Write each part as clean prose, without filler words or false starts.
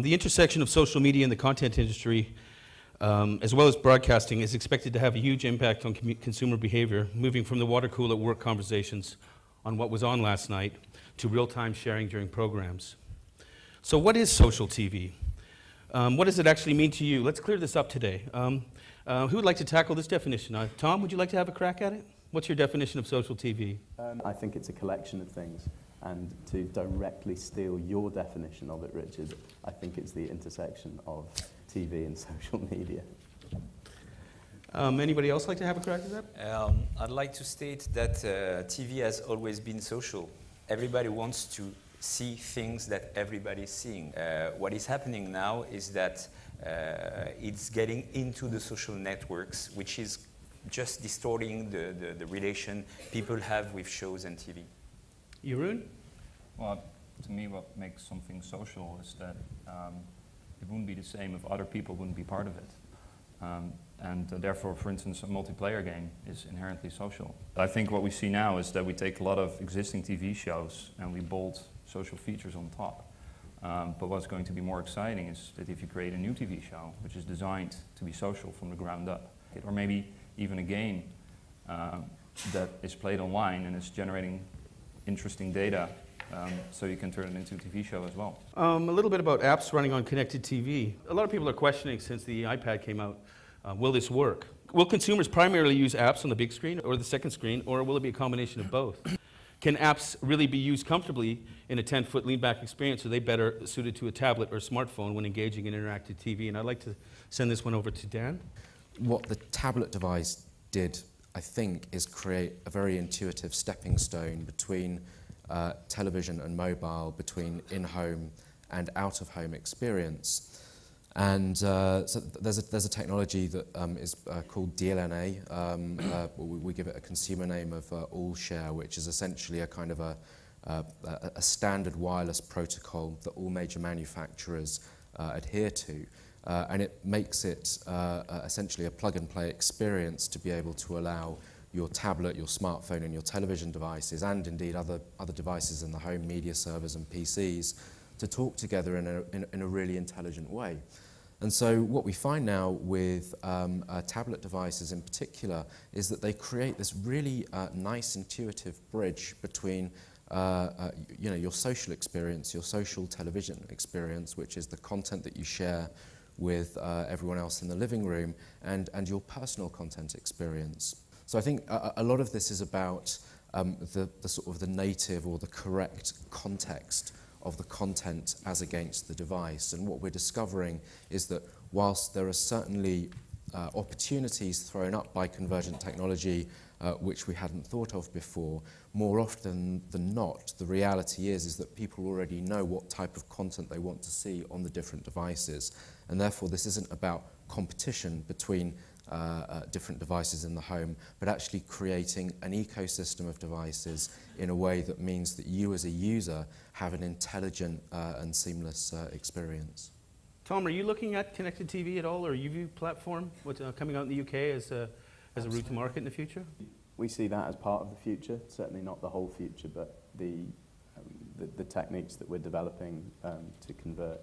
The intersection of social media and the content industry, as well as broadcasting, is expected to have a huge impact on consumer behavior, moving from the water cooler at work conversations on what was on last night to real-time sharing during programs. So what is social TV? What does it actually mean to you? Let's clear this up today. Who would like to tackle this definition? Tom, would you like to have a crack at it? What's your definition of social TV? I think it's a collection of things, and to directly steal your definition of it, Richard, I think it's the intersection of TV and social media. Anybody else like to have a crack at that? I'd like to state that TV has always been social. Everybody wants to see things that everybody's seeing. What is happening now is that it's getting into the social networks, which is just distorting the relation people have with shows and TV. Jeroen? Well, to me, what makes something social is that it wouldn't be the same if other people wouldn't be part of it. Therefore, for instance, a multiplayer game is inherently social. I think what we see now is that we take a lot of existing TV shows and we bolt social features on top. But what's going to be more exciting is that if you create a new TV show, which is designed to be social from the ground up, or maybe even a game that is played online and is generating interesting data, so you can turn it into a TV show as well. A little bit about apps running on connected TV. A lot of people are questioning since the iPad came out, will this work? Will consumers primarily use apps on the big screen or the second screen, or will it be a combination of both? Can apps really be used comfortably in a 10-foot lean-back experience, or are they better suited to a tablet or smartphone when engaging in interactive TV? And I'd like to send this one over to Dan. What the tablet device did, I think, is create a very intuitive stepping stone between television and mobile, between in-home and out-of-home experience. And so there's a technology that is called DLNA. We give it a consumer name of All-Share, which is essentially a kind of a standard wireless protocol that all major manufacturers adhere to. And it makes it essentially a plug-and-play experience to be able to allow your tablet, your smartphone and your television devices, and indeed other devices in the home, media servers and PCs, to talk together in a really intelligent way. And so what we find now with tablet devices in particular is that they create this really nice intuitive bridge between your social experience, your social television experience, which is the content that you share with everyone else in the living room, and your personal content experience. So I think a lot of this is about the sort of the native or the correct context of the content as against the device. And what we're discovering is that whilst there are certainly opportunities thrown up by convergent technology which we hadn't thought of before, more often than not, the reality is that people already know what type of content they want to see on the different devices. And therefore, this isn't about competition between different devices in the home, but actually creating an ecosystem of devices in a way that means that you as a user have an intelligent and seamless experience. Tom, are you looking at connected TV at all, or UV platform, what's coming out in the UK as a route to market in the future? We see that as part of the future, certainly not the whole future, but the techniques that we're developing to convert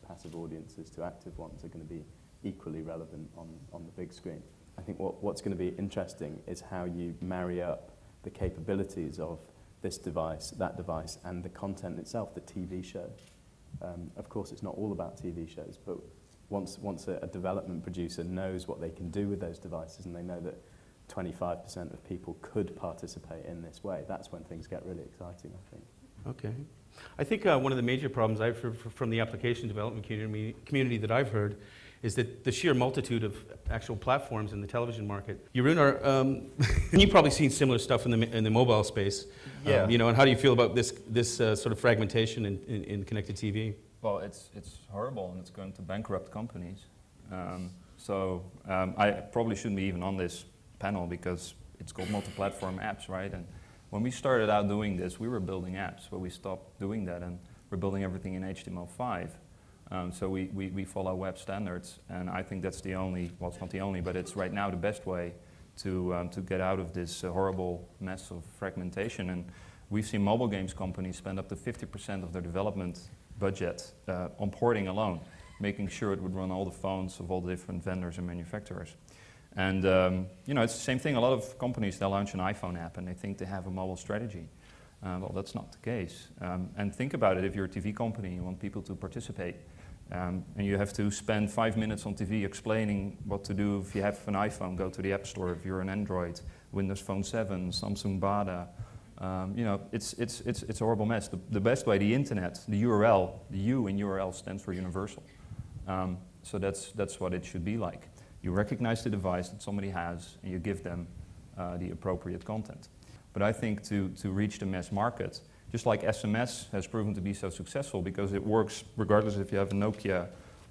passive audiences to active ones are going to be equally relevant on the big screen. I think what's going to be interesting is how you marry up the capabilities of this device, that device, and the content itself, the TV show. Of course, it's not all about TV shows, but once a development producer knows what they can do with those devices, and they know that 25% of people could participate in this way, that's when things get really exciting, I think. Okay. I think one of the major problems I've heard from the application development community that I've heard is that the sheer multitude of actual platforms in the television market. Jeroen, you've probably seen similar stuff in the mobile space. Yeah. And how do you feel about this sort of fragmentation in connected TV? Well, it's horrible, and it's going to bankrupt companies. I probably shouldn't be even on this panel because it's called multi-platform apps, right? And when we started out doing this, we were building apps, but we stopped doing that, and we're building everything in HTML5. So we follow web standards, and I think that's the only, well, it's not the only, but it's right now the best way to get out of this horrible mess of fragmentation. And we've seen mobile games companies spend up to 50% of their development budget on porting alone, making sure it would run all the phones of all the different vendors and manufacturers. And you know, it's the same thing. A lot of companies, they'll launch an iPhone app and they think they have a mobile strategy. Well, that's not the case. And think about it, if you're a TV company, you want people to participate, and you have to spend 5 minutes on TV explaining what to do. If you have an iPhone, go to the App Store. If you're an Android, Windows Phone 7, Samsung Bada, you know, it's a horrible mess. The best way, the internet, the URL, the U in URL stands for universal. So that's what it should be like. You recognize the device that somebody has, and you give them the appropriate content. But I think to reach the mass market, just like SMS has proven to be so successful because it works regardless if you have a Nokia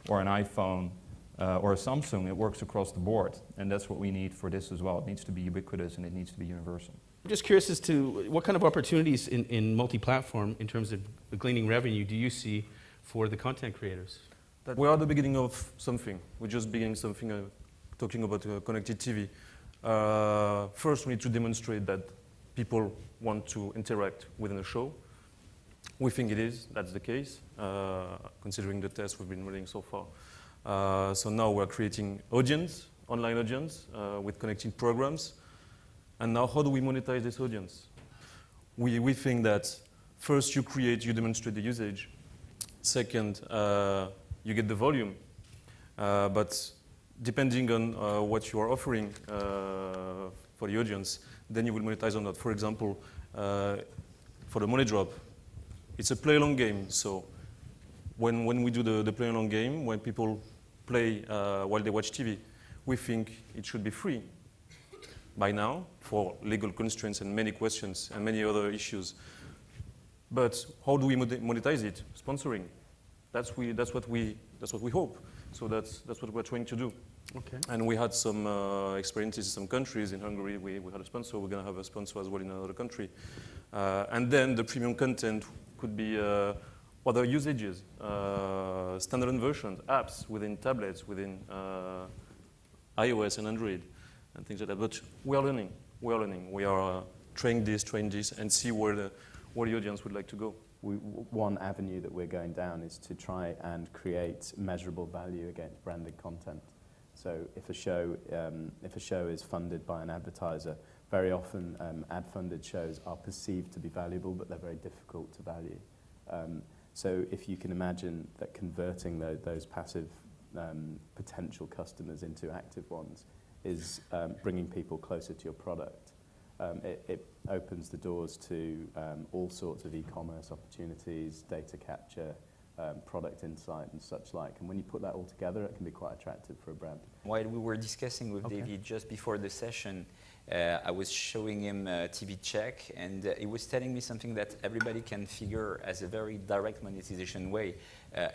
or an iPhone or a Samsung, it works across the board. And that's what we need for this as well. It needs to be ubiquitous and it needs to be universal. I'm just curious as to what kind of opportunities in multi-platform in terms of gleaning revenue do you see for the content creators? We are at the beginning of something. We're just beginning something, talking about connected TV. First, we need to demonstrate that people want to interact within a show. We think that's the case, considering the tests we've been running so far. So now we're creating audience, online audience, with connecting programs. And now how do we monetize this audience? We think that first you demonstrate the usage. Second, you get the volume. But depending on what you are offering for the audience, then you will monetize on that. For example, for the money drop, it's a play-along game. So when we do the play-along game, when people play while they watch TV, we think it should be free by now for legal constraints and many questions and many other issues. But how do we monetize it? Sponsoring. That's what we hope. So that's what we're trying to do. Okay. And we had some experiences in some countries. In Hungary, we had a sponsor. We're going to have a sponsor as well in another country. And then the premium content could be other usages, standalone versions, apps within tablets, within iOS and Android, and things like that. But we are learning. We are trying this, and see where the audience would like to go. One avenue that we're going down is to try and create measurable value against branded content. So if a show is funded by an advertiser, very often ad-funded shows are perceived to be valuable, but they're very difficult to value. So if you can imagine that converting those passive potential customers into active ones is bringing people closer to your product, it opens the doors to all sorts of e-commerce opportunities, data capture, product insight and such like. And when you put that all together, it can be quite attractive for a brand. While we were discussing with David just before the session, I was showing him TV Check, and he was telling me something that everybody can figure as a very direct monetization way.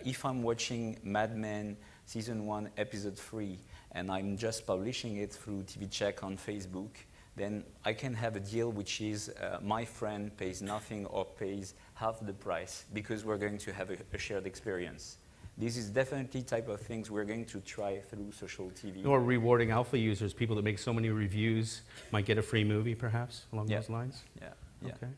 If I'm watching Mad Men Season 1, Episode 3, and I'm just publishing it through TV Check on Facebook, then I can have a deal which is my friend pays nothing or pays half the price because we're going to have a shared experience. This is definitely type of things we're going to try through social TV. Or rewarding alpha users, people that make so many reviews might get a free movie perhaps along those lines? Yeah. Okay.